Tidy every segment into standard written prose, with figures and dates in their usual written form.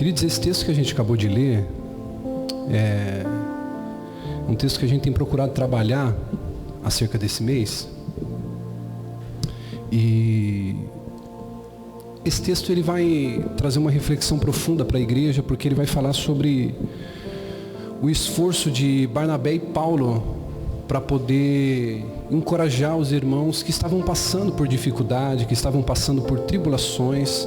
Queridos, esse texto que a gente acabou de ler é um texto que a gente tem procurado trabalhar acerca desse mês. E esse texto ele vai trazer uma reflexão profunda para a igreja, porque ele vai falar sobre o esforço de Barnabé e Paulo para poder encorajar os irmãos que estavam passando por dificuldade, que estavam passando por tribulações,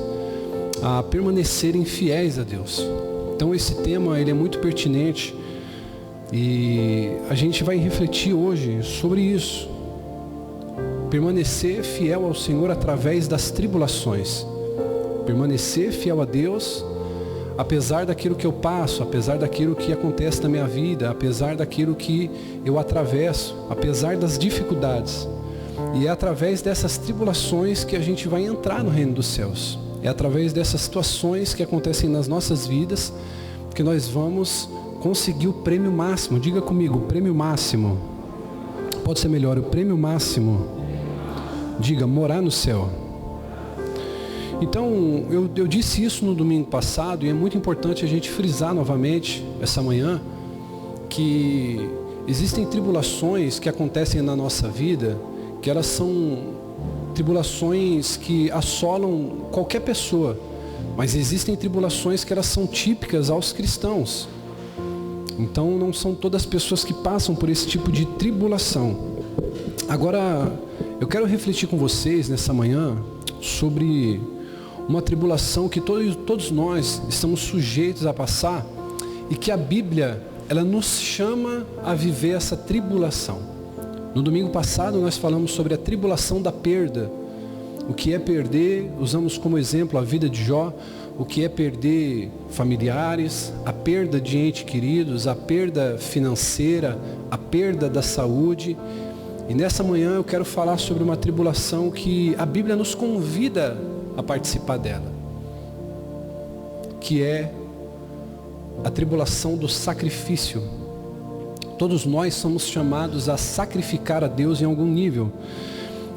a permanecerem fiéis a Deus. Então esse tema ele é muito pertinente e a gente vai refletir hoje sobre isso. Permanecer fiel ao Senhor através das tribulações. Permanecer fiel a Deus, apesar daquilo que eu passo, apesar daquilo que acontece na minha vida, apesar daquilo que eu atravesso, apesar das dificuldades. E é através dessas tribulações que a gente vai entrar no reino dos céus. É através dessas situações que acontecem nas nossas vidas que nós vamos conseguir o prêmio máximo. Diga comigo, o prêmio máximo. Pode ser melhor, o prêmio máximo. Diga, morar no céu. Então, eu disse isso no domingo passado e é muito importante a gente frisar novamente essa manhã que existem tribulações que acontecem na nossa vida, que elas são tribulações que assolam qualquer pessoa, mas existem tribulações que elas são típicas aos cristãos. Então não são todas as pessoas que passam por esse tipo de tribulação. Agora, eu quero refletir com vocês nessa manhã sobre uma tribulação que todos nós estamos sujeitos a passar e que a Bíblia, ela nos chama a viver essa tribulação. No domingo passado nós falamos sobre a tribulação da perda. O que é perder, usamos como exemplo a vida de Jó, o que é perder familiares, a perda de entes queridos, a perda financeira, a perda da saúde. E nessa manhã eu quero falar sobre uma tribulação que a Bíblia nos convida a participar dela, que é a tribulação do sacrifício. Todos nós somos chamados a sacrificar a Deus em algum nível.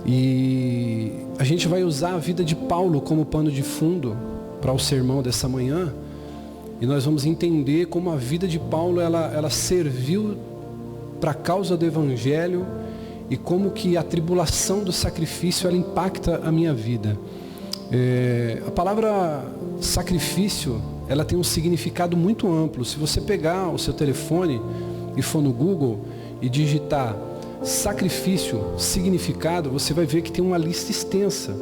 E a gente vai usar a vida de Paulo como pano de fundo para o sermão dessa manhã. E nós vamos entender como a vida de Paulo ela serviu para a causa do Evangelho e como que a tribulação do sacrifício ela impacta a minha vida. A palavra sacrifício ela tem um significado muito amplo. Se você pegar o seu telefone e for no Google e digitar sacrifício, significado, você vai ver que tem uma lista extensa,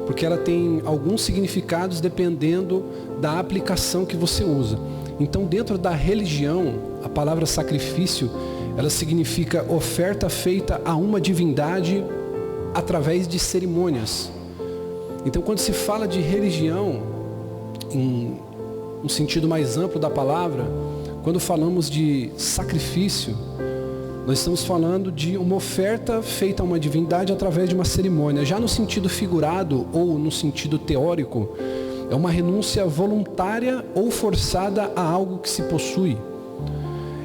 porque ela tem alguns significados dependendo da aplicação que você usa. Então, dentro da religião, a palavra sacrifício, ela significa oferta feita a uma divindade através de cerimônias. Então, quando se fala de religião, em um sentido mais amplo da palavra, quando falamos de sacrifício, nós estamos falando de uma oferta feita a uma divindade através de uma cerimônia. Já no sentido figurado ou no sentido teórico, é uma renúncia voluntária ou forçada a algo que se possui.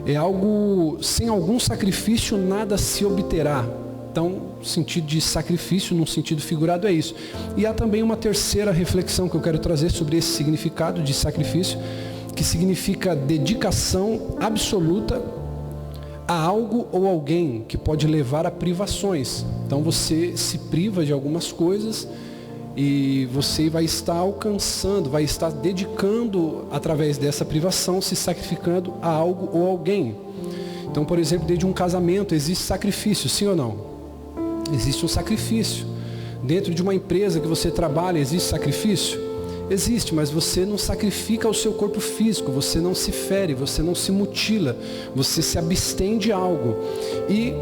É algo, sem algum sacrifício, nada se obterá. Então, o sentido de sacrifício, no sentido figurado, é isso. E há também uma terceira reflexão que eu quero trazer sobre esse significado de sacrifício, que significa dedicação absoluta a algo ou alguém que pode levar a privações. Então você se priva de algumas coisas e você vai estar alcançando, vai estar dedicando através dessa privação, se sacrificando a algo ou alguém. Então, por exemplo, dentro de um casamento existe sacrifício, sim ou não? Existe um sacrifício. Dentro de uma empresa que você trabalha, existe sacrifício? Existe, mas você não sacrifica o seu corpo físico, você não se fere, você não se mutila, você se abstém de algo. E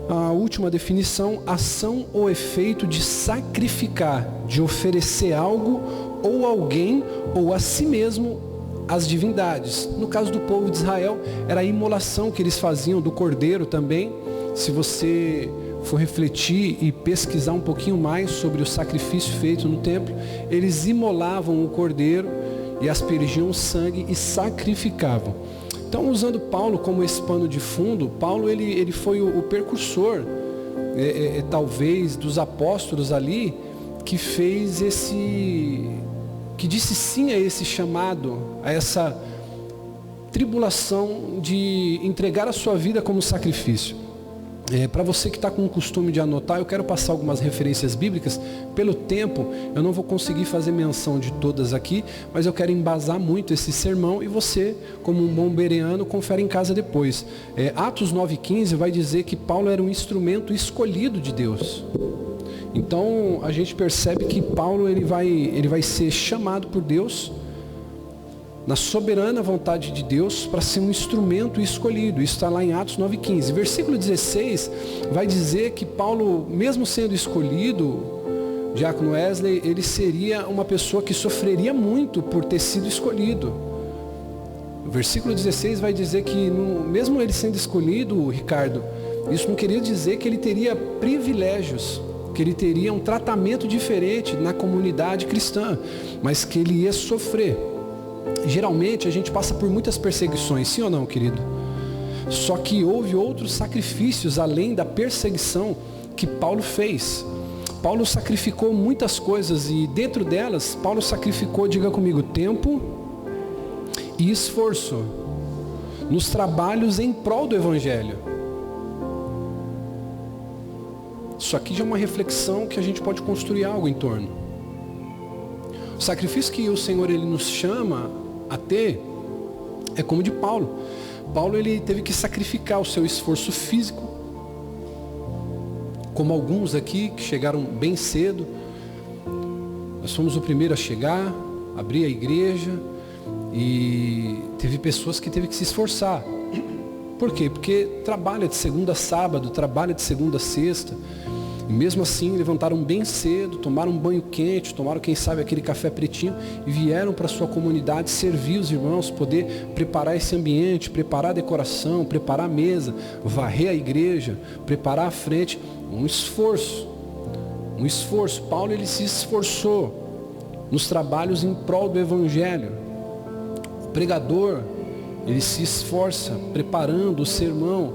a última definição, ação ou efeito de sacrificar, de oferecer algo ou alguém ou a si mesmo às divindades. No caso do povo de Israel, era a imolação que eles faziam do cordeiro também. Se você for refletir e pesquisar um pouquinho mais sobre o sacrifício feito no templo, eles imolavam o cordeiro e aspergiam o sangue e sacrificavam. Então, usando Paulo como esse pano de fundo, Paulo ele foi o precursor, talvez, dos apóstolos ali, que fez que disse sim a esse chamado, a essa tribulação de entregar a sua vida como sacrifício. Para você que está com o costume de anotar, eu quero passar algumas referências bíblicas. Pelo tempo, eu não vou conseguir fazer menção de todas aqui, mas eu quero embasar muito esse sermão e você, como um bom bereano, confere em casa depois. Atos 9,15 vai dizer que Paulo era um instrumento escolhido de Deus. Então, a gente percebe que Paulo ele vai ser chamado por Deus, na soberana vontade de Deus, para ser um instrumento escolhido. Isso está lá em Atos 9,15. Versículo 16 vai dizer que Paulo, mesmo sendo escolhido, Diácono Wesley, ele seria uma pessoa que sofreria muito por ter sido escolhido. O versículo 16 vai dizer que, mesmo ele sendo escolhido, Ricardo, isso não queria dizer que ele teria privilégios, que ele teria um tratamento diferente na comunidade cristã, mas que ele ia sofrer. Geralmente a gente passa por muitas perseguições, sim ou não, querido? Só que houve outros sacrifícios além da perseguição que Paulo fez. Paulo sacrificou muitas coisas e dentro delas, Paulo sacrificou, diga comigo, tempo e esforço nos trabalhos em prol do Evangelho. Isso aqui já é uma reflexão que a gente pode construir algo em torno. O sacrifício que o Senhor ele nos chama a ter é como de Paulo. Paulo ele teve que sacrificar o seu esforço físico, como alguns aqui que chegaram bem cedo. Nós fomos o primeiro a chegar, abrir a igreja, e teve pessoas que teve que se esforçar. Por quê? Porque trabalha de segunda a sábado, trabalha de segunda a sexta. E mesmo assim levantaram bem cedo, tomaram um banho quente, tomaram quem sabe aquele café pretinho e vieram para a sua comunidade servir os irmãos, poder preparar esse ambiente, preparar a decoração, preparar a mesa, varrer a igreja, preparar a frente. Um esforço. Paulo ele se esforçou nos trabalhos em prol do Evangelho. O pregador, ele se esforça preparando o sermão.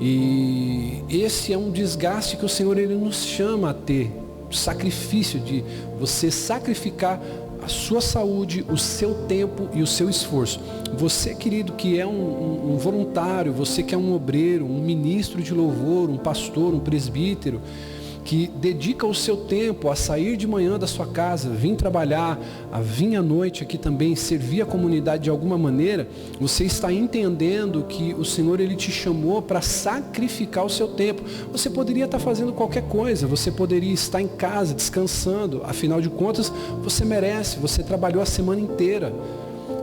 E esse é um desgaste que o Senhor ele nos chama a ter. O sacrifício de você sacrificar a sua saúde, o seu tempo e o seu esforço. Você, querido, que é um voluntário, você que é um obreiro, um ministro de louvor, um pastor, um presbítero, que dedica o seu tempo a sair de manhã da sua casa, vir trabalhar, a vir à noite aqui também, servir a comunidade de alguma maneira, você está entendendo que o Senhor ele te chamou para sacrificar o seu tempo. Você poderia estar fazendo qualquer coisa, você poderia estar em casa, descansando, afinal de contas, você merece, você trabalhou a semana inteira,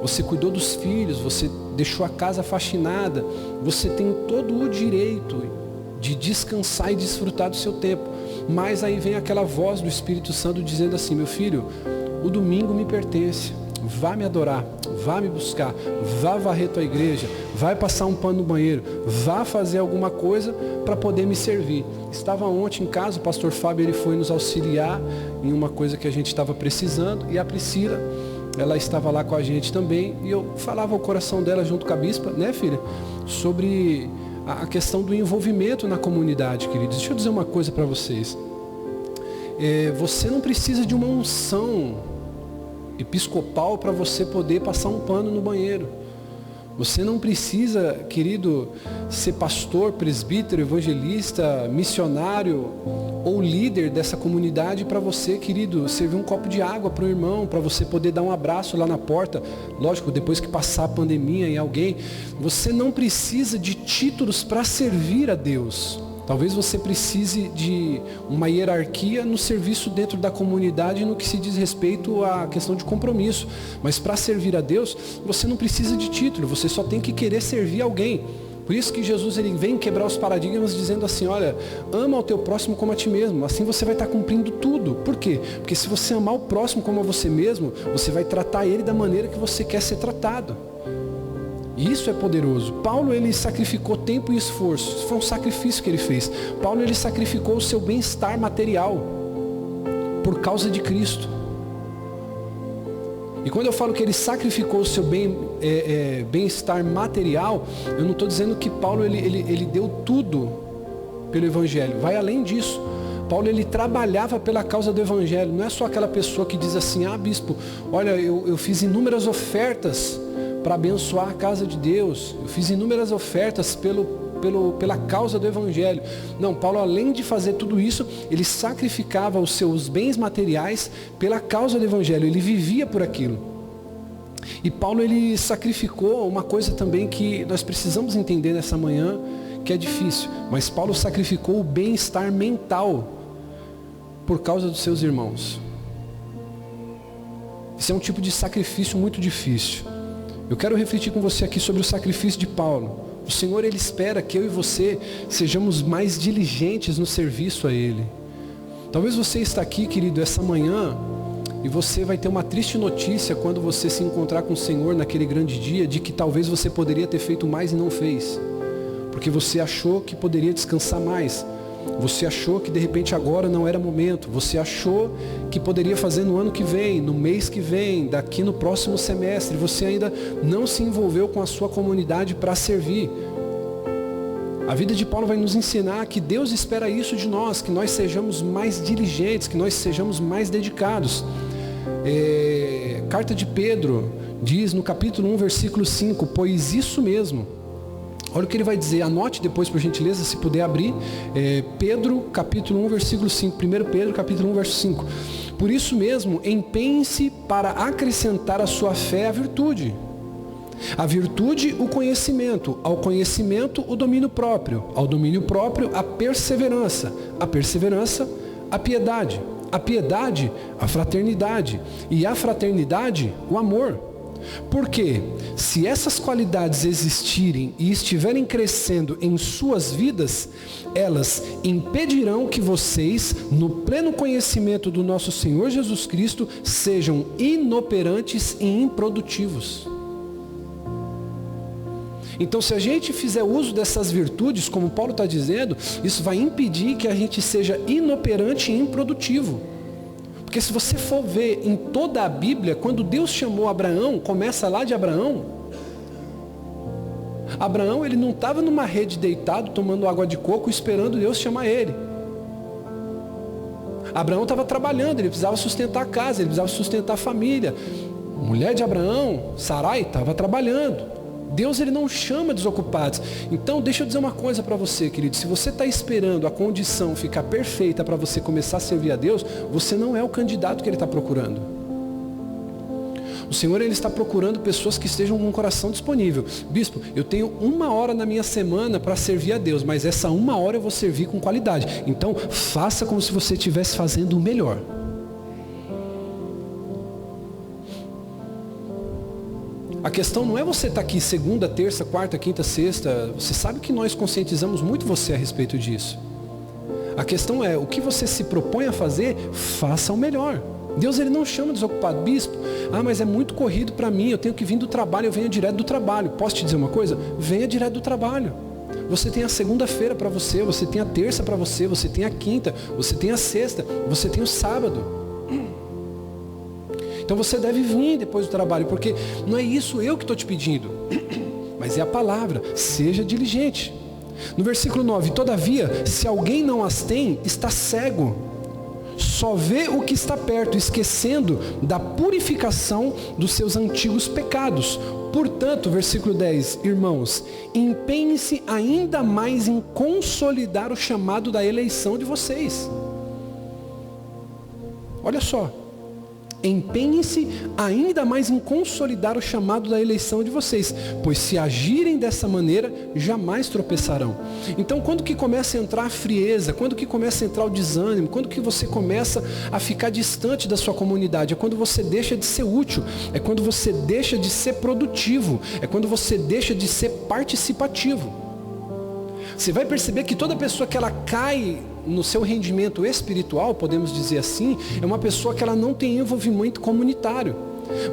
você cuidou dos filhos, você deixou a casa faxinada, você tem todo o direito de descansar e desfrutar do seu tempo. Mas aí vem aquela voz do Espírito Santo dizendo assim: meu filho, o domingo me pertence, vá me adorar, vá me buscar, vá varrer tua igreja, vai passar um pano no banheiro, vá fazer alguma coisa para poder me servir. Estava ontem em casa, o pastor Fábio ele foi nos auxiliar em uma coisa que a gente estava precisando, e a Priscila, ela estava lá com a gente também, e eu falava ao coração dela junto com a bispa, né, filha, sobre a questão do envolvimento na comunidade, queridos. Deixa eu dizer uma coisa para vocês. Você não precisa de uma unção episcopal para você poder passar um pano no banheiro. Você não precisa, querido, ser pastor, presbítero, evangelista, missionário ou líder dessa comunidade para você, querido, servir um copo de água para o irmão, para você poder dar um abraço lá na porta. Lógico, depois que passar a pandemia em alguém. Você não precisa de títulos para servir a Deus. Talvez você precise de uma hierarquia no serviço dentro da comunidade no que se diz respeito à questão de compromisso. Mas para servir a Deus, você não precisa de título, você só tem que querer servir alguém. Por isso que Jesus ele vem quebrar os paradigmas dizendo assim: olha, ama o teu próximo como a ti mesmo. Assim você vai estar cumprindo tudo. Por quê? Porque se você amar o próximo como a você mesmo, você vai tratar ele da maneira que você quer ser tratado. E isso é poderoso. Paulo ele sacrificou tempo e esforço. Isso foi um sacrifício que ele fez. Paulo ele sacrificou o seu bem-estar material por causa de Cristo. E quando eu falo que ele sacrificou o seu bem-estar material, eu não estou dizendo que Paulo ele deu tudo pelo Evangelho. Vai além disso. Paulo, ele trabalhava pela causa do evangelho. Não é só aquela pessoa que diz assim: ah, bispo, olha, eu fiz inúmeras ofertas para abençoar a casa de Deus. Eu fiz inúmeras ofertas pela causa do evangelho. Não, Paulo, além de fazer tudo isso, ele sacrificava os seus bens materiais pela causa do evangelho. Ele vivia por aquilo. E Paulo, ele sacrificou uma coisa também que nós precisamos entender nessa manhã, que é difícil, mas Paulo sacrificou o bem-estar mental por causa dos seus irmãos. Esse é um tipo de sacrifício muito difícil. Eu quero refletir com você aqui sobre o sacrifício de Paulo. O Senhor, Ele espera que eu e você sejamos mais diligentes no serviço a Ele. Talvez você está aqui, querido, essa manhã, e você vai ter uma triste notícia quando você se encontrar com o Senhor naquele grande dia, de que talvez você poderia ter feito mais e não fez. Porque você achou que poderia descansar mais. Você achou que de repente agora não era momento. Você achou que poderia fazer no ano que vem, no mês que vem, daqui no próximo semestre. Você ainda não se envolveu com a sua comunidade para servir. A vida de Paulo vai nos ensinar que Deus espera isso de nós, que nós sejamos mais diligentes, que nós sejamos mais dedicados. Carta de Pedro diz no capítulo 1, versículo 5, pois isso mesmo. Olha o que ele vai dizer, anote depois por gentileza, se puder abrir, Pedro capítulo 1, versículo 5, 1 Pedro capítulo 1, verso 5. Por isso mesmo, empenhe-se para acrescentar à sua fé a virtude. A virtude, o conhecimento, ao conhecimento, o domínio próprio, ao domínio próprio, a perseverança, a piedade, a fraternidade, e a fraternidade, o amor. Porque se essas qualidades existirem e estiverem crescendo em suas vidas, elas impedirão que vocês, no pleno conhecimento do nosso Senhor Jesus Cristo, sejam inoperantes e improdutivos. Então, se a gente fizer uso dessas virtudes, como Paulo está dizendo, isso vai impedir que a gente seja inoperante e improdutivo. Porque se você for ver em toda a Bíblia, quando Deus chamou Abraão, começa lá de Abraão. Abraão, ele não estava numa rede deitado, tomando água de coco, esperando Deus chamar ele. Abraão estava trabalhando, ele precisava sustentar a casa, ele precisava sustentar a família. A mulher de Abraão, Sarai, estava trabalhando. Deus, ele não chama desocupados. Então, deixa eu dizer uma coisa para você, querido. Se você está esperando a condição ficar perfeita para você começar a servir a Deus, você não é o candidato que Ele está procurando. O Senhor, Ele está procurando pessoas que estejam com o coração disponível. Bispo, eu tenho 1 hora na minha semana para servir a Deus, mas essa 1 hora eu vou servir com qualidade. Então, faça como se você estivesse fazendo o melhor. A questão não é você estar aqui segunda, terça, quarta, quinta, sexta. Você sabe que nós conscientizamos muito você a respeito disso. A questão é, o que você se propõe a fazer, faça o melhor. Deus, ele não chama desocupado. Bispo, mas é muito corrido para mim, eu tenho que vir do trabalho, eu venho direto do trabalho. Posso te dizer uma coisa? Venha direto do trabalho. Você tem a segunda-feira para você, você tem a terça para você, você tem a quinta, você tem a sexta, você tem o sábado. Então você deve vir depois do trabalho, porque não é isso eu que estou te pedindo, mas é a palavra, seja diligente. No versículo 9, todavia, se alguém não as tem, está cego, só vê o que está perto, esquecendo da purificação dos seus antigos pecados. Portanto, versículo 10, irmãos, empenhem-se ainda mais em consolidar o chamado da eleição de vocês. Olha só. Empenhem-se ainda mais em consolidar o chamado da eleição de vocês, pois se agirem dessa maneira, jamais tropeçarão. Então, quando que começa a entrar a frieza, quando que começa a entrar o desânimo, quando que você começa a ficar distante da sua comunidade? É quando você deixa de ser útil, é quando você deixa de ser produtivo, é quando você deixa de ser participativo. Você vai perceber que toda pessoa que ela cai no seu rendimento espiritual, podemos dizer assim, é uma pessoa que ela não tem envolvimento comunitário.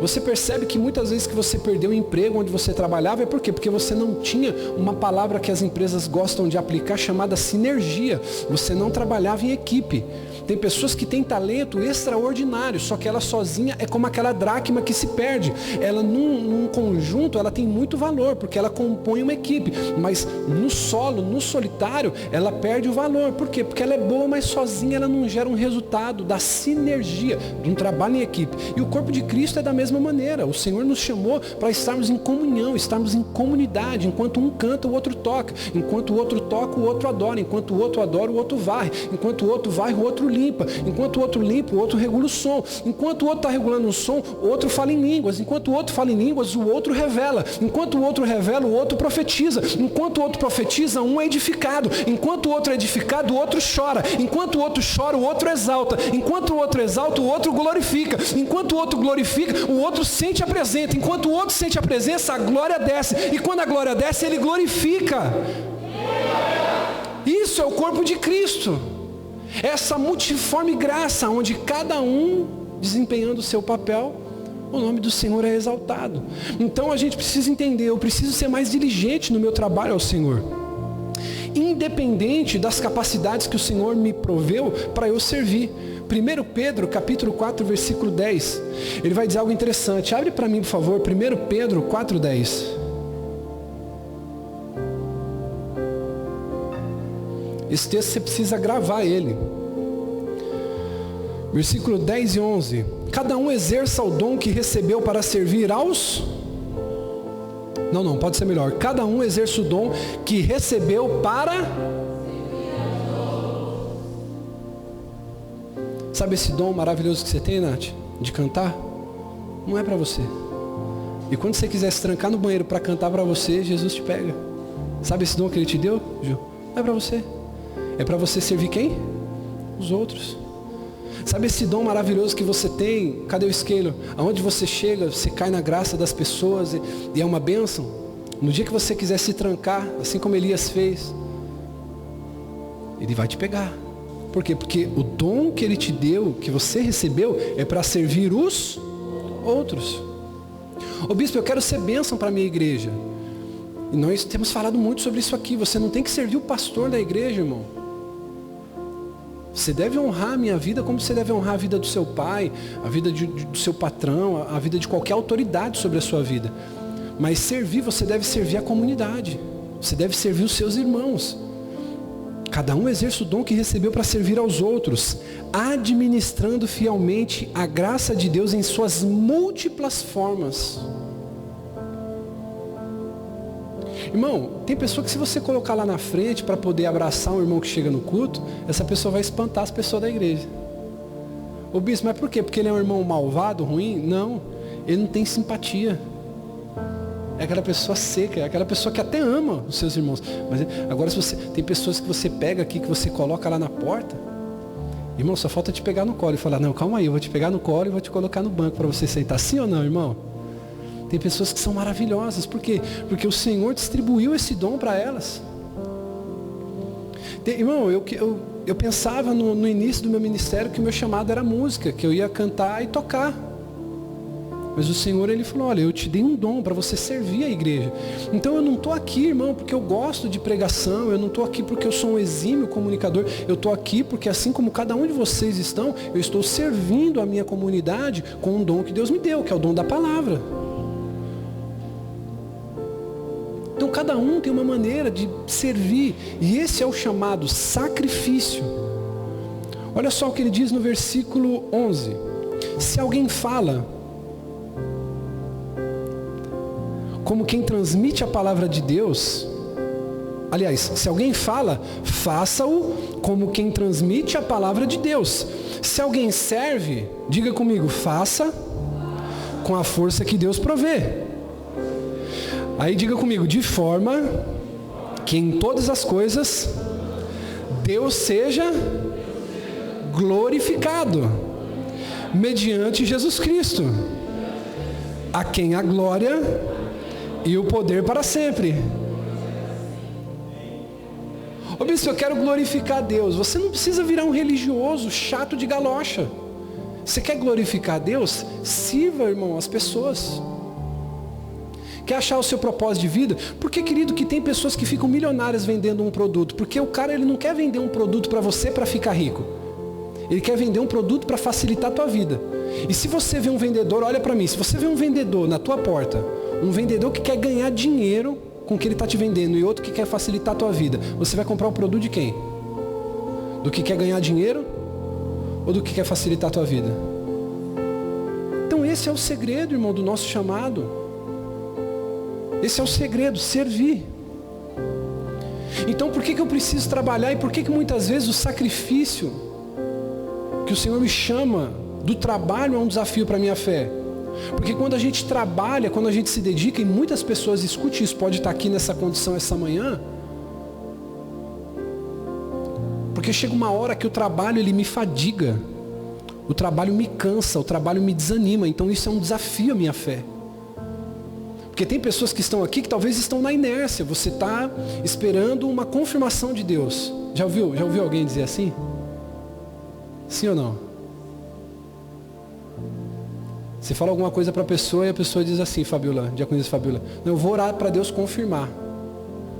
Você percebe que muitas vezes que você perdeu o emprego onde você trabalhava, é por quê? Porque você não tinha uma palavra que as empresas gostam de aplicar chamada sinergia. Você não trabalhava em equipe. Tem pessoas que têm talento extraordinário, só que ela sozinha é como aquela dracma que se perde. Ela num conjunto, ela tem muito valor, porque ela compõe uma equipe. Mas no solo, no solitário, ela perde o valor. Por quê? Porque ela é boa, mas sozinha ela não gera um resultado da sinergia, de um trabalho em equipe. E o corpo de Cristo é da mesma maneira. O Senhor nos chamou para estarmos em comunhão, estarmos em comunidade. Enquanto um canta, o outro toca. Enquanto o outro toca, o outro adora. Enquanto o outro adora, o outro varre. Enquanto o outro varre, o outro limpa. Enquanto o outro limpa, o outro regula o som. Enquanto o outro está regulando o som, o outro fala em línguas. Enquanto o outro fala em línguas, o outro revela. Enquanto o outro revela, o outro profetiza. Enquanto o outro profetiza, um é edificado. Enquanto o outro é edificado, o outro chora. Enquanto o outro chora, o outro exalta. Enquanto o outro exalta, o outro glorifica. Enquanto o outro glorifica, o outro sente a presença. Enquanto o outro sente a presença, a glória desce. E quando a glória desce, ele glorifica. Isso é o corpo de Cristo. Essa multiforme graça, onde cada um desempenhando o seu papel, o nome do Senhor é exaltado. Então a gente precisa entender, eu preciso ser mais diligente no meu trabalho ao Senhor, independente das capacidades que o Senhor me proveu para eu servir. 1 Pedro, capítulo 4, versículo 10, ele vai dizer algo interessante. Abre para mim, por favor, 1 Pedro 4, 10. Esse texto você precisa gravar ele. Versículo 10 e 11. Cada um exerça o dom que recebeu para servir aos... Não, pode ser melhor. Cada um exerce o dom que recebeu para... Sabe esse dom maravilhoso que você tem, Nath? De cantar? Não é para você. E quando você quiser se trancar no banheiro para cantar para você, Jesus te pega. Sabe esse dom que Ele te deu, Gil? Não é para você. É para você servir quem? Os outros. Sabe esse dom maravilhoso que você tem? Cadê o isqueiro? Aonde você chega, você cai na graça das pessoas e é uma bênção. No dia que você quiser se trancar, assim como Elias fez, Ele vai te pegar. Por quê? Porque o dom que Ele te deu, que você recebeu, é para servir os outros. Ô bispo, eu quero ser bênção para a minha igreja. E nós temos falado muito sobre isso aqui. Você não tem que servir o pastor da igreja, irmão. Você deve honrar a minha vida como você deve honrar a vida do seu pai, a vida do seu patrão, a vida de qualquer autoridade sobre a sua vida. Mas servir, você deve servir a comunidade. Você deve servir os seus irmãos. Cada um exerce o dom que recebeu para servir aos outros, administrando fielmente a graça de Deus em suas múltiplas formas. Irmão, tem pessoa que se você colocar lá na frente para poder abraçar um irmão que chega no culto, essa pessoa vai espantar as pessoas da igreja. Ô bispo, mas por quê? Porque ele é um irmão malvado, ruim? Não, ele não tem simpatia. É aquela pessoa seca, é aquela pessoa que até ama os seus irmãos. Mas agora se você tem pessoas que você pega aqui, que você coloca lá na porta, irmão, só falta te pegar no colo e falar, não, calma aí, eu vou te pegar no colo e vou te colocar no banco para você sentar. Sim ou não, irmão? Tem pessoas que são maravilhosas. Por quê? Porque o Senhor distribuiu esse dom para elas. Irmão, eu pensava no início do meu ministério que o meu chamado era música, que eu ia cantar e tocar. Mas o Senhor, Ele falou, olha, eu te dei um dom para você servir a igreja. Então eu não estou aqui, irmão, porque eu gosto de pregação, eu não estou aqui porque eu sou um exímio comunicador, eu estou aqui porque assim como cada um de vocês estão, eu estou servindo a minha comunidade com um dom que Deus me deu, que é o dom da palavra. Então cada um tem uma maneira de servir, e esse é o chamado sacrifício. Olha só o que ele diz no versículo 11. Se alguém fala como quem transmite a palavra de Deus, aliás, se alguém fala, faça-o como quem transmite a palavra de Deus. Se alguém serve, diga comigo, faça com a força que Deus provê. Aí diga comigo, de forma que em todas as coisas Deus seja glorificado mediante Jesus Cristo, a quem a glória e o poder para sempre. Ô bispo, eu quero glorificar a Deus. Você não precisa virar um religioso chato de galocha. Você quer glorificar a Deus? Sirva, irmão, as pessoas. Quer achar o seu propósito de vida? Porque, querido, que tem pessoas que ficam milionárias vendendo um produto. Porque o cara, ele não quer vender um produto para você para ficar rico. Ele quer vender um produto para facilitar a tua vida. E se você vê um vendedor, olha para mim, se você vê um vendedor na tua porta, um vendedor que quer ganhar dinheiro com o que ele está te vendendo e outro que quer facilitar a tua vida, você vai comprar o produto de quem? Do que quer ganhar dinheiro ou do que quer facilitar a tua vida? Então esse é o segredo, irmão, do nosso chamado. Esse é o segredo, servir. Então por que eu preciso trabalhar e por que muitas vezes o sacrifício que o Senhor me chama do trabalho é um desafio para a minha fé? Porque quando a gente trabalha, quando a gente se dedica, e muitas pessoas escutem isso, pode estar aqui nessa condição essa manhã, porque chega uma hora que o trabalho ele me fadiga, o trabalho me cansa, o trabalho me desanima, então isso é um desafio à minha fé. Porque tem pessoas que estão aqui que talvez estão na inércia, você está esperando uma confirmação de Deus. Já ouviu alguém dizer assim? Sim ou não? Você fala alguma coisa para a pessoa e a pessoa diz assim, Fabiola, diaconisa Fabiola, não, eu vou orar para Deus confirmar.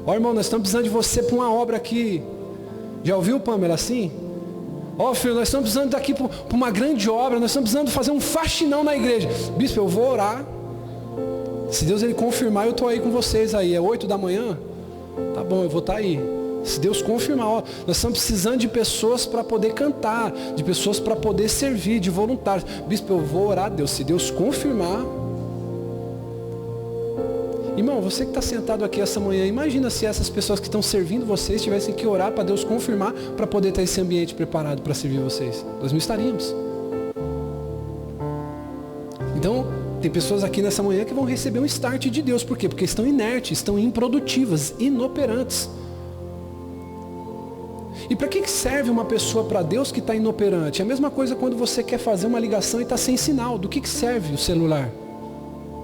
Ó irmão, nós estamos precisando de você para uma obra aqui. Já ouviu, Pamela, assim? Ó filho, nós estamos precisando daqui para uma grande obra, nós estamos precisando fazer um faxinão na igreja. Bispo, eu vou orar. Se Deus ele confirmar, eu estou aí com vocês aí. É 8 da manhã? Tá bom, eu vou estar aí. Se Deus confirmar, ó, nós estamos precisando de pessoas para poder cantar, de pessoas para poder servir, de voluntários. Bispo, eu vou orar a Deus. Se Deus confirmar. Irmão, você que está sentado aqui essa manhã, imagina se essas pessoas que estão servindo vocês tivessem que orar para Deus confirmar para poder ter esse ambiente preparado para servir vocês. Nós não estaríamos. Então, tem pessoas aqui nessa manhã que vão receber um start de Deus. Por quê? Porque estão inertes, estão improdutivas, inoperantes. E para que serve uma pessoa para Deus que está inoperante? É a mesma coisa quando você quer fazer uma ligação e está sem sinal. Do que serve o celular?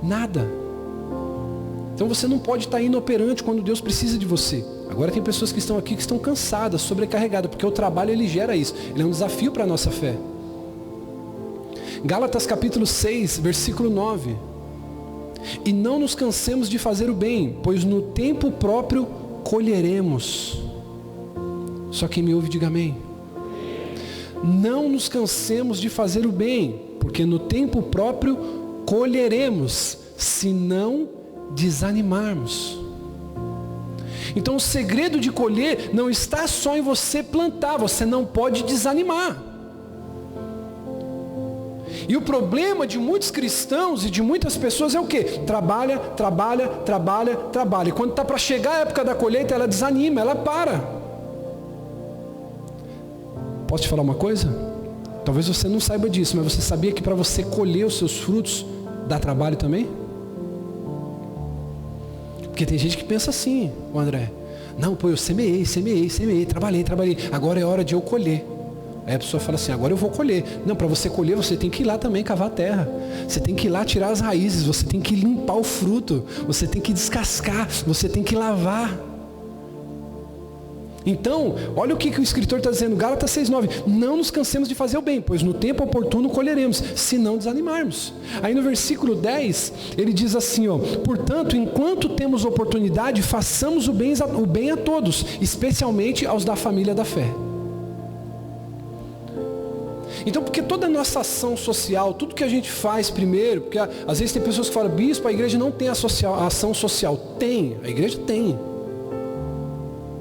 Nada. Então você não pode estar inoperante quando Deus precisa de você. Agora tem pessoas que estão aqui que estão cansadas, sobrecarregadas, porque o trabalho ele gera isso. Ele é um desafio para a nossa fé. Gálatas capítulo 6, versículo 9. E não nos cansemos de fazer o bem, pois no tempo próprio colheremos. Só quem me ouve diga amém. Não nos cansemos de fazer o bem, porque no tempo próprio colheremos, se não desanimarmos. Então o segredo de colher não está só em você plantar, você não pode desanimar. E o problema de muitos cristãos e de muitas pessoas é o quê? Trabalha. E quando está para chegar a época da colheita, ela desanima, ela para. Posso te falar uma coisa? Talvez você não saiba disso, mas você sabia que para você colher os seus frutos, dá trabalho também? Porque tem gente que pensa assim, o André. Não, pô, eu semeei, trabalhei. Agora é hora de eu colher. Aí a pessoa fala assim, agora eu vou colher. Não, para você colher, você tem que ir lá também cavar a terra. Você tem que ir lá tirar as raízes, você tem que limpar o fruto, você tem que descascar, você tem que lavar. Então, olha o que o escritor está dizendo, Gálatas 6,9. Não nos cansemos de fazer o bem, pois no tempo oportuno colheremos, se não desanimarmos. Aí no versículo 10, ele diz assim, ó, portanto, enquanto temos oportunidade, façamos o bem a todos, especialmente aos da família da fé. Então, porque toda a nossa ação social, tudo que a gente faz primeiro, porque às vezes tem pessoas que falam, bispo, a igreja não tem a ação social. Tem, a igreja tem.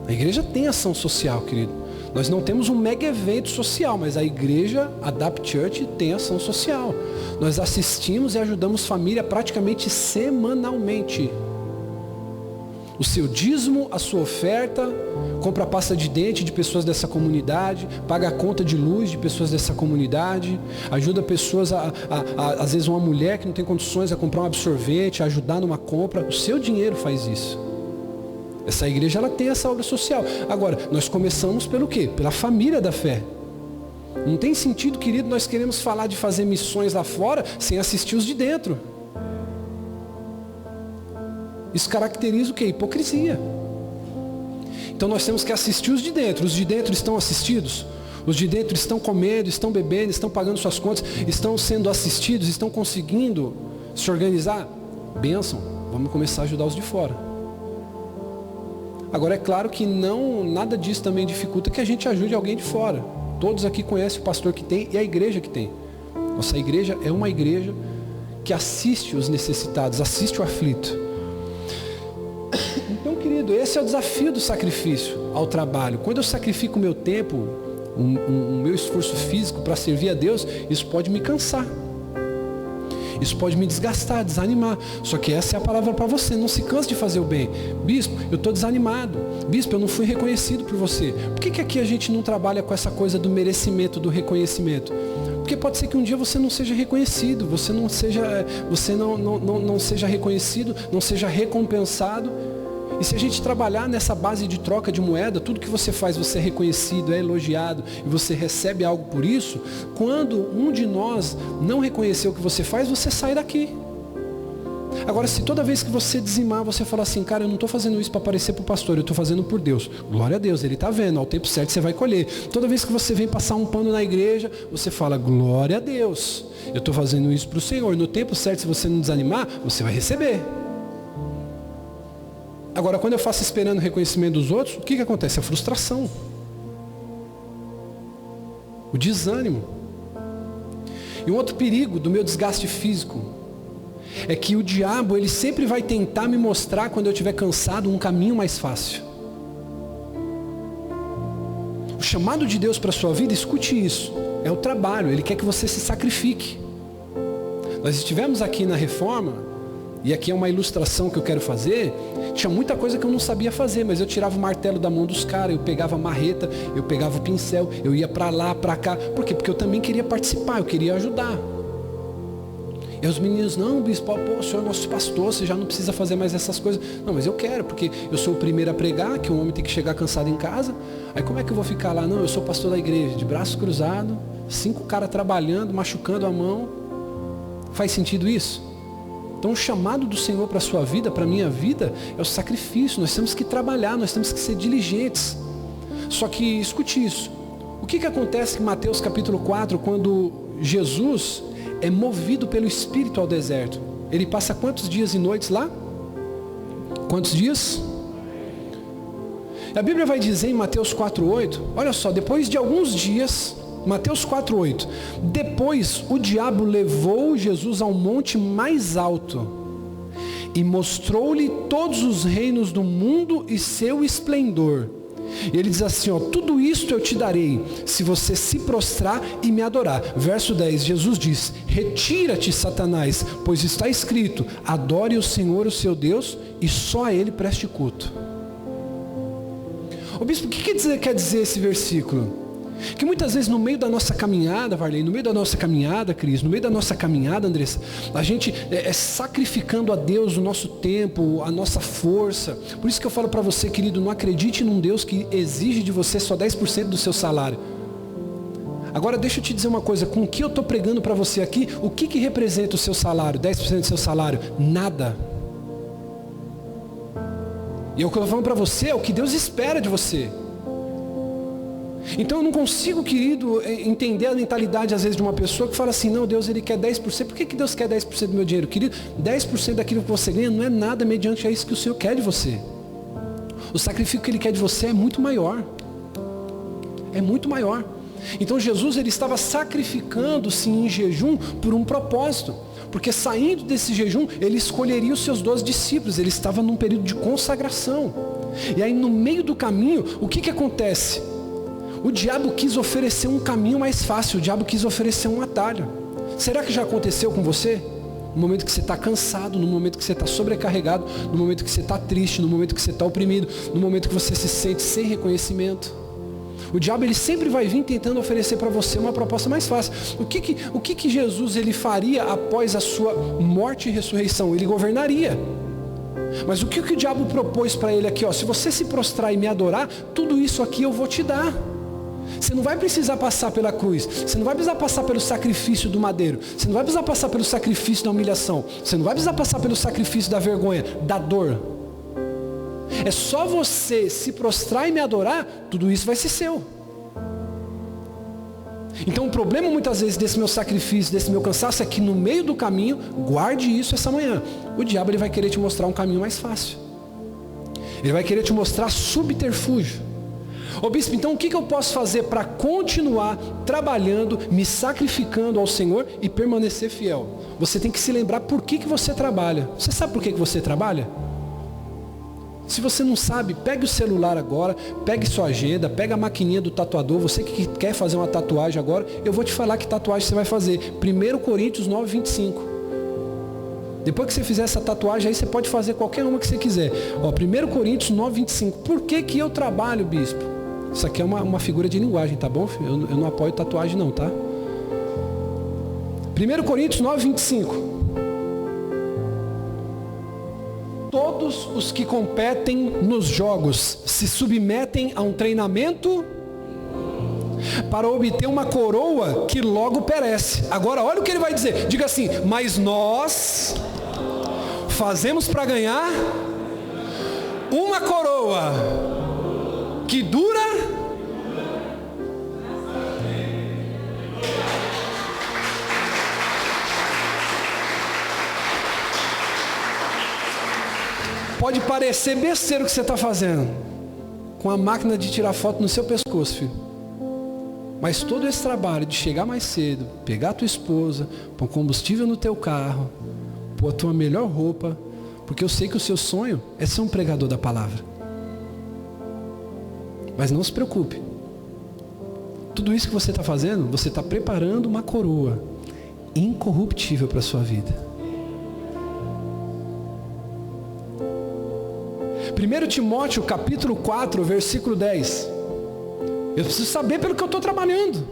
A igreja tem ação social, querido. Nós não temos um mega evento social, mas a igreja, a Adapt Church, tem ação social. Nós assistimos e ajudamos família praticamente semanalmente. O seu dízimo, a sua oferta, compra pasta de dente de pessoas dessa comunidade, paga a conta de luz de pessoas dessa comunidade, ajuda pessoas, às vezes uma mulher que não tem condições a comprar um absorvente, a ajudar numa compra. O seu dinheiro faz isso. Essa igreja ela tem essa obra social. Agora, nós começamos pelo quê? Pela família da fé. Não tem sentido, querido, nós queremos falar de fazer missões lá fora sem assistir os de dentro. Isso caracteriza o quê? Hipocrisia. Então nós temos que assistir os de dentro. Os de dentro estão assistidos? Os de dentro estão comendo, estão bebendo, estão pagando suas contas, estão sendo assistidos, estão conseguindo se organizar? Bênção, vamos começar a ajudar os de fora. Agora é claro que nada disso também dificulta que a gente ajude alguém de fora. Todos aqui conhecem o pastor que tem e a igreja que tem. Nossa igreja é uma igreja que assiste os necessitados, assiste o aflito. Então, querido, esse é o desafio do sacrifício ao trabalho. Quando eu sacrifico o meu tempo, o meu esforço físico para servir a Deus, isso pode me cansar. Isso pode me desgastar, desanimar. Só que essa é a palavra para você. Não se canse de fazer o bem. Bispo, eu estou desanimado. Bispo, eu não fui reconhecido por você. Por que aqui a gente não trabalha com essa coisa do merecimento, do reconhecimento? Porque pode ser que um dia você não seja reconhecido, você não seja reconhecido, não seja recompensado. E se a gente trabalhar nessa base de troca de moeda, tudo que você faz, você é reconhecido, é elogiado, e você recebe algo por isso, quando um de nós não reconhecer o que você faz, você sai daqui. Agora, se toda vez que você dizimar, você falar assim, cara, eu não estou fazendo isso para aparecer para o pastor, eu estou fazendo por Deus. Glória a Deus, Ele está vendo, ao tempo certo você vai colher. Toda vez que você vem passar um pano na igreja, você fala, glória a Deus, eu estou fazendo isso para o Senhor. No tempo certo, se você não desanimar, você vai receber. Agora, quando eu faço esperando o reconhecimento dos outros, o que acontece? A frustração. O desânimo. E um outro perigo do meu desgaste físico é que o diabo, ele sempre vai tentar me mostrar, quando eu estiver cansado, um caminho mais fácil. O chamado de Deus para a sua vida, escute isso, é o trabalho. Ele quer que você se sacrifique. Nós estivemos aqui na Reforma, e aqui é uma ilustração que eu quero fazer. Tinha muita coisa que eu não sabia fazer, mas eu tirava o martelo da mão dos caras, eu pegava a marreta, eu pegava o pincel, eu ia para lá, para cá. Por quê? Porque eu também queria participar, eu queria ajudar. E os meninos, não, bispo, o senhor é nosso pastor, você já não precisa fazer mais essas coisas. Não, mas eu quero, porque eu sou o primeiro a pregar, que o homem tem que chegar cansado em casa. Aí como é que eu vou ficar lá? Não, eu sou pastor da igreja, de braços cruzados, 5 caras trabalhando, machucando a mão. Faz sentido isso? Então o chamado do Senhor para a sua vida, para a minha vida, é o sacrifício. Nós temos que trabalhar, nós temos que ser diligentes. Só que, escute isso. O que acontece em Mateus capítulo 4, quando Jesus é movido pelo Espírito ao deserto? Ele passa quantos dias e noites lá? Quantos dias? A Bíblia vai dizer em Mateus 4:8, olha só, depois de alguns dias, Mateus 4:8, depois o diabo levou Jesus ao monte mais alto e mostrou-lhe todos os reinos do mundo e seu esplendor. E ele diz assim, ó, tudo isto eu te darei, se você se prostrar e me adorar. Verso 10, Jesus diz, retira-te, Satanás, pois está escrito, adore o Senhor, o seu Deus, e só a Ele preste culto. Ô bispo, o que quer dizer esse versículo? Que muitas vezes no meio da nossa caminhada, Varley, no meio da nossa caminhada, Cris, no meio da nossa caminhada, Andressa, a gente é sacrificando a Deus o nosso tempo, a nossa força. Por isso que eu falo para você, querido, não acredite num Deus que exige de você só 10% do seu salário. Agora deixa eu te dizer uma coisa, com o que eu estou pregando para você aqui, o que representa o seu salário, 10% do seu salário? Nada. E o que eu estou falando para você é o que Deus espera de você. Então eu não consigo, querido, entender a mentalidade às vezes de uma pessoa que fala assim, não, Deus ele quer 10%, por que Deus quer 10% do meu dinheiro? Querido, 10% daquilo que você ganha não é nada mediante a isso que o Senhor quer de você. O sacrifício que Ele quer de você é muito maior. É muito maior. Então Jesus ele estava sacrificando-se em jejum por um propósito. Porque saindo desse jejum, ele escolheria os seus 12 discípulos, ele estava num período de consagração. E aí no meio do caminho, o que acontece? O diabo quis oferecer um caminho mais fácil, o diabo quis oferecer um atalho. Será que já aconteceu com você? No momento que você está cansado, no momento que você está sobrecarregado, no momento que você está triste, no momento que você está oprimido, no momento que você se sente sem reconhecimento. O diabo ele sempre vai vir tentando oferecer para você uma proposta mais fácil. O que Jesus ele faria após a sua morte e ressurreição? Ele governaria. Mas o que o diabo propôs para ele aqui? Ó, se você se prostrar e me adorar, tudo isso aqui eu vou te dar. Você não vai precisar passar pela cruz. Você não vai precisar passar pelo sacrifício do madeiro. Você não vai precisar passar pelo sacrifício da humilhação. Você não vai precisar passar pelo sacrifício da vergonha, da dor. É só você se prostrar e me adorar, tudo isso vai ser seu. Então o problema muitas vezes desse meu sacrifício, desse meu cansaço, é que no meio do caminho, guarde isso essa manhã, o diabo ele vai querer te mostrar um caminho mais fácil. Ele vai querer te mostrar subterfúgio. Ô bispo, então o que eu posso fazer para continuar trabalhando, me sacrificando ao Senhor e permanecer fiel? Você tem que se lembrar por que você trabalha. Você sabe por que você trabalha? Se você não sabe, pegue o celular agora, pegue sua agenda, pegue a maquininha do tatuador. Você que quer fazer uma tatuagem agora, eu vou te falar que tatuagem você vai fazer. 1 Coríntios 9, 25. Depois que você fizer essa tatuagem, aí você pode fazer qualquer uma que você quiser. 1 Coríntios 9, 25. Por que eu trabalho, bispo? Isso aqui é uma figura de linguagem, tá bom? Eu não apoio tatuagem não, tá? 1 Coríntios 9, 25. Todos os que competem nos jogos se submetem a um treinamento para obter uma coroa que logo perece. Agora olha o que ele vai dizer. Diga assim: mas nós fazemos para ganhar uma coroa que dura. Pode parecer besteira o que você está fazendo, com a máquina de tirar foto no seu pescoço, filho. Mas todo esse trabalho de chegar mais cedo, pegar a tua esposa, pôr combustível no teu carro, pôr a tua melhor roupa, porque eu sei que o seu sonho é ser um pregador da palavra. Mas não se preocupe. Tudo isso que você está fazendo, você está preparando uma coroa incorruptível para a sua vida. 1 Timóteo capítulo 4, versículo 10. Eu preciso saber pelo que eu estou trabalhando.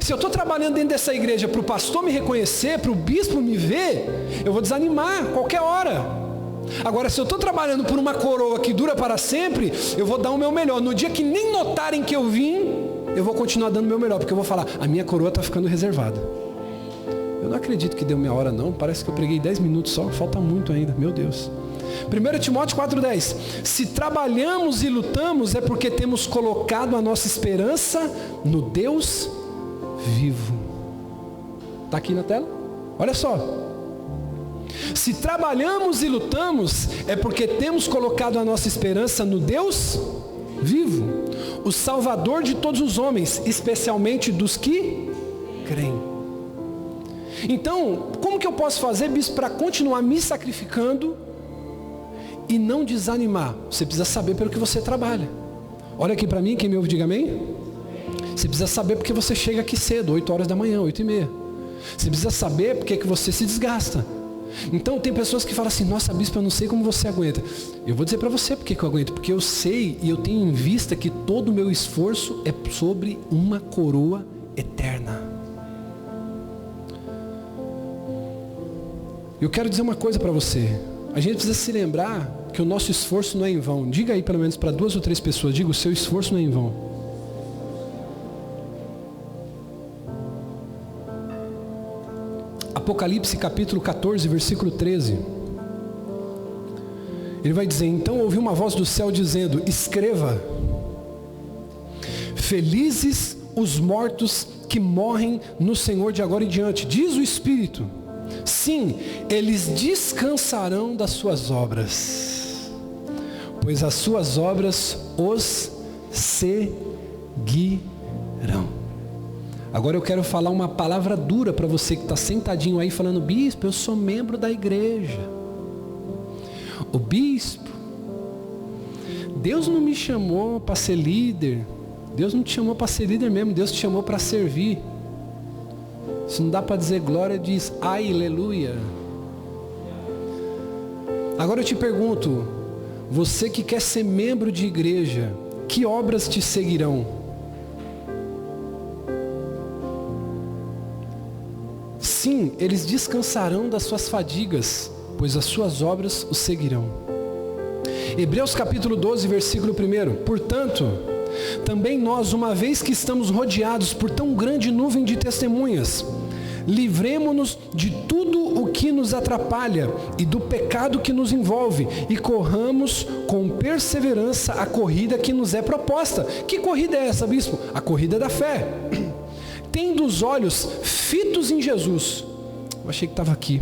Se eu estou trabalhando dentro dessa igreja para o pastor me reconhecer, para o bispo me ver, eu vou desanimar qualquer hora. Agora, se eu estou trabalhando por uma coroa que dura para sempre, eu vou dar o meu melhor. No dia que nem notarem que eu vim, eu vou continuar dando o meu melhor, porque eu vou falar: a minha coroa está ficando reservada. Eu não acredito que deu meia hora não, parece que eu preguei 10 minutos só, falta muito ainda, meu Deus. 1 Timóteo 4,10. Se trabalhamos e lutamos, é porque temos colocado a nossa esperança no Deus vivo. Está aqui na tela? Olha só. Se trabalhamos e lutamos, é porque temos colocado a nossa esperança no Deus vivo, o Salvador de todos os homens, especialmente dos que creem. Então, como que eu posso fazer, bispo, para continuar me sacrificando e não desanimar? Você precisa saber pelo que você trabalha. Olha aqui para mim, quem me ouve, diga amém. Você precisa saber porque você chega aqui cedo, 8 horas da manhã, 8h30. Você precisa saber porque que você se desgasta. Então tem pessoas que falam assim: nossa, bispo, eu não sei como você aguenta. Eu vou dizer para você porque que eu aguento. Porque eu sei e eu tenho em vista que todo o meu esforço é sobre uma coroa eterna. Eu quero dizer uma coisa para você. A gente precisa se lembrar que o nosso esforço não é em vão. Diga aí pelo menos para 2 ou 3 pessoas. Diga: o seu esforço não é em vão. Apocalipse capítulo 14, versículo 13. Ele vai dizer: então ouvi uma voz do céu dizendo: escreva, felizes os mortos que morrem no Senhor de agora em diante. Diz o Espírito: sim, eles descansarão das suas obras, pois as suas obras os seguirão. Agora eu quero falar uma palavra dura para você que está sentadinho aí falando: bispo, eu sou membro da igreja. O bispo, Deus não me chamou para ser líder. Deus não te chamou para ser líder mesmo, Deus te chamou para servir. Se não dá para dizer glória, diz aleluia. Agora eu te pergunto, você que quer ser membro de igreja, que obras te seguirão? Sim, eles descansarão das suas fadigas, pois as suas obras os seguirão. Hebreus capítulo 12, versículo 1. Portanto, também nós, uma vez que estamos rodeados por tão grande nuvem de testemunhas, livremo-nos de tudo o que nos atrapalha e do pecado que nos envolve, e corramos com perseverança a corrida que nos é proposta. Que corrida é essa, bispo? A corrida da fé. Tendo os olhos fitos em Jesus. Eu achei que estava aqui.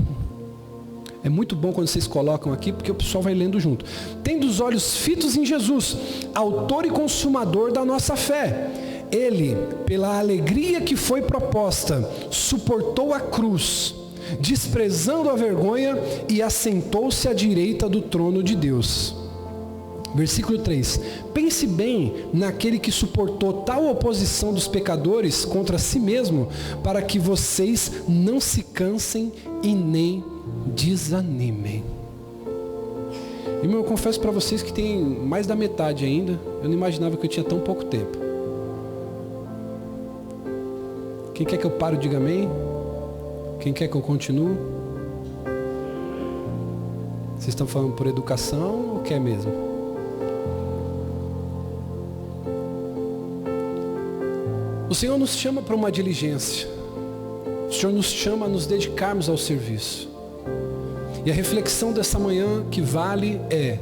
É muito bom quando vocês colocam aqui, porque o pessoal vai lendo junto. Tendo os olhos fitos em Jesus, autor e consumador da nossa fé. Ele, pela alegria que foi proposta, suportou a cruz, desprezando a vergonha, e assentou-se à direita do trono de Deus. Versículo 3. Pense bem naquele que suportou tal oposição dos pecadores contra si mesmo, para que vocês não se cansem e nem desanimem. Irmão, eu confesso para vocês que tem mais da metade ainda. Eu não imaginava que eu tinha tão pouco tempo. Quem quer que eu pare, diga amém. Quem quer que eu continue? Vocês estão falando por educação ou quer mesmo? O Senhor nos chama para uma diligência. O Senhor nos chama a nos dedicarmos ao serviço. E a reflexão dessa manhã que vale é: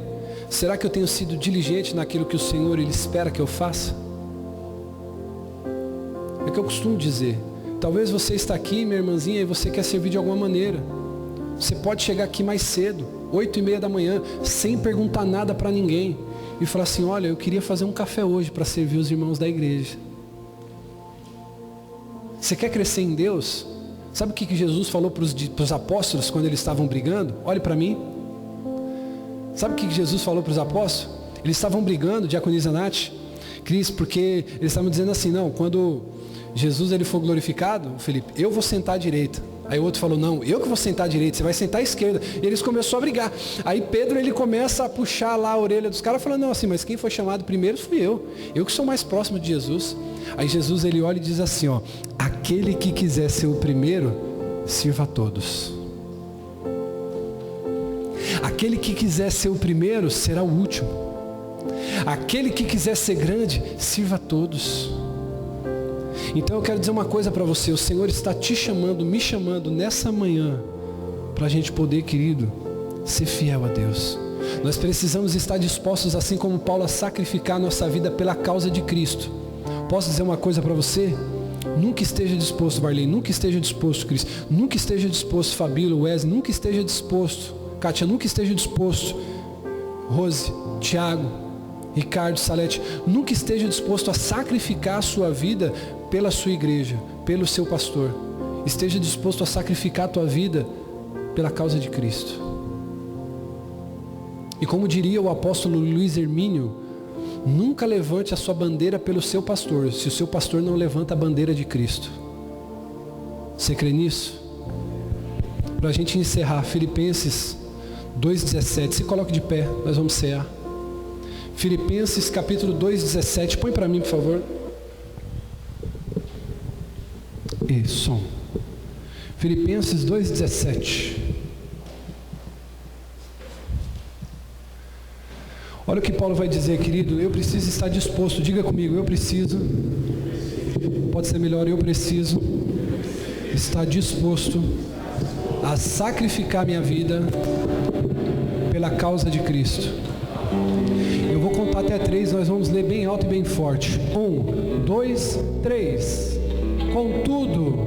será que eu tenho sido diligente naquilo que o Senhor Ele espera que eu faça? É que eu costumo dizer, talvez você está aqui, minha irmãzinha, e você quer servir de alguma maneira. Você pode chegar aqui mais cedo, 8:30 da manhã, sem perguntar nada para ninguém, e falar assim: olha, eu queria fazer um café hoje para servir os irmãos da igreja. Você quer crescer em Deus? Sabe o que Jesus falou para os apóstolos quando eles estavam brigando? Olhe para mim. Sabe o que Jesus falou para os apóstolos? Eles estavam brigando, Diaconisa Nath, Cris, porque eles estavam dizendo assim: não, quando Jesus ele for glorificado, Felipe, eu vou sentar à direita. Aí o outro falou: não, eu que vou sentar à direita, você vai sentar à esquerda. E eles começaram a brigar. Aí Pedro ele começa a puxar lá a orelha dos caras, falando: não, assim, mas quem foi chamado primeiro fui eu que sou mais próximo de Jesus. Aí Jesus ele olha e diz assim: ó, aquele que quiser ser o primeiro, sirva a todos. Aquele que quiser ser o primeiro, será o último. Aquele que quiser ser grande, sirva a todos. Então eu quero dizer uma coisa para você: o Senhor está te chamando, me chamando nessa manhã, para a gente poder, querido, ser fiel a Deus. Nós precisamos estar dispostos, assim como Paulo, a sacrificar a nossa vida pela causa de Cristo. Posso dizer uma coisa para você? Nunca esteja disposto, Marlene, nunca esteja disposto, Cris, nunca esteja disposto, Fabíola, Wesley, nunca esteja disposto, Kátia, nunca esteja disposto, Rose, Tiago, Ricardo, Salete, nunca esteja disposto a sacrificar a sua vida pela sua igreja, pelo seu pastor. Esteja disposto a sacrificar a tua vida pela causa de Cristo. E como diria o apóstolo Luiz Hermínio, nunca levante a sua bandeira pelo seu pastor, se o seu pastor não levanta a bandeira de Cristo. Você crê nisso? Para a gente encerrar, Filipenses 2,17, se coloque de pé, nós vamos cear. Filipenses capítulo 2,17, põe para mim, por favor. Isso. Filipenses 2,17. Olha o que Paulo vai dizer, querido: eu preciso estar disposto, diga comigo, eu preciso, pode ser melhor, eu preciso estar disposto a sacrificar minha vida pela causa de Cristo. Eu vou contar até 3, nós vamos ler bem alto e bem forte. 1, 2, 3. Contudo,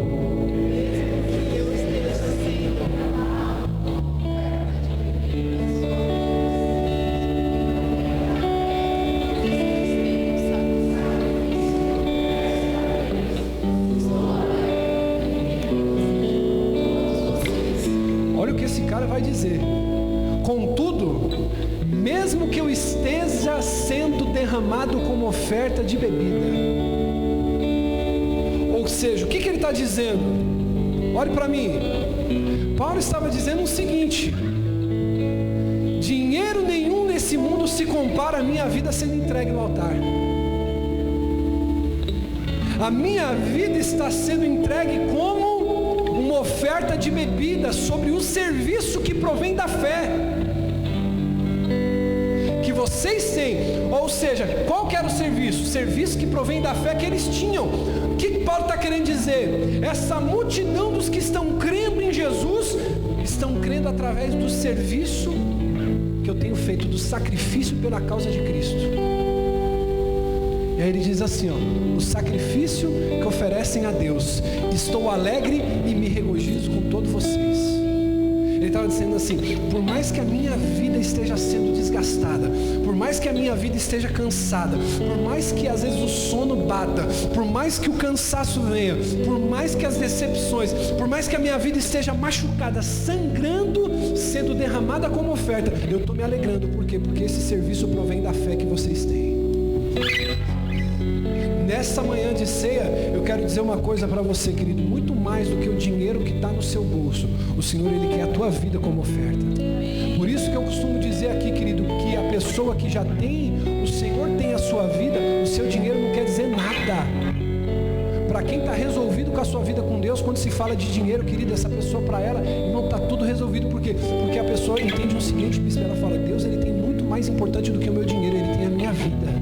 olha o que esse cara vai dizer. Contudo, mesmo que eu esteja sendo derramado como oferta de bebida. Ou seja, o que ele está dizendo? Olhe para mim. Paulo estava dizendo o seguinte: dinheiro nenhum nesse mundo se compara à minha vida sendo entregue no altar. A minha vida está sendo entregue como uma oferta de bebida sobre o serviço que provém da fé que vocês têm. Ou seja, qual que era o serviço? O serviço que provém da fé que eles tinham. O que Paulo está querendo dizer? Essa multidão dos que estão crendo em Jesus, estão crendo através do serviço que eu tenho feito, do sacrifício pela causa de Cristo. E aí ele diz assim, ó: o sacrifício que oferecem a Deus, estou alegre e me regozijo com todos vocês. Ele estava dizendo assim: por mais que a minha vida esteja sendo desgastada, por mais que a minha vida esteja cansada, por mais que às vezes o sono bata, por mais que o cansaço venha, por mais que as decepções, por mais que a minha vida esteja machucada, sangrando, sendo derramada como oferta, eu estou me alegrando. Por quê? Porque esse serviço provém da fé que vocês têm. Nessa manhã de ceia, eu quero dizer uma coisa para você, querido: muito mais do que o dinheiro que está no seu bolso, o Senhor, Ele quer a tua vida como oferta. Por isso que eu costumo dizer aqui, querido, que a pessoa que já tem, o Senhor tem a sua vida, o seu dinheiro não quer dizer nada. Para quem está resolvido com a sua vida com Deus, quando se fala de dinheiro, querido, essa pessoa, para ela, não está tudo resolvido. Por quê? Porque a pessoa entende o seguinte, bispo, ela fala: Deus, Ele tem muito mais importante do que o meu dinheiro, Ele tem a minha vida.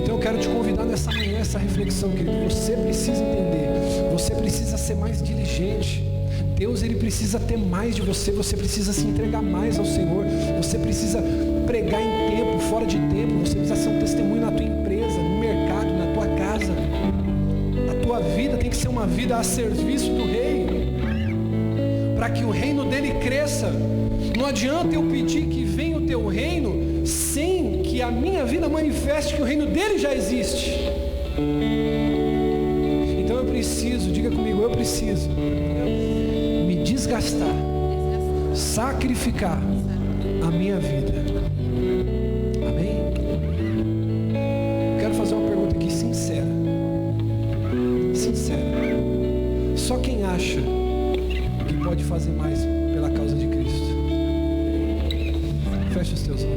Então eu quero te convidar nessa manhã, essa reflexão, querido. Você precisa entender, você precisa ser mais diligente. Deus, Ele precisa ter mais de você, você precisa se entregar mais ao Senhor, você precisa pregar em tempo, fora de tempo, você precisa ser um testemunho na tua empresa, no mercado, na tua casa. A tua vida tem que ser uma vida a serviço do Rei, para que o reino dele cresça. Não adianta eu pedir que venha o teu reino sem que a minha vida manifeste que o reino dele já existe. Então eu preciso, diga comigo, eu preciso me desgastar, sacrificar a minha vida. Amém? Quero fazer uma pergunta aqui sincera. Só quem acha que pode fazer mais pela causa de Cristo? Feche os teus olhos.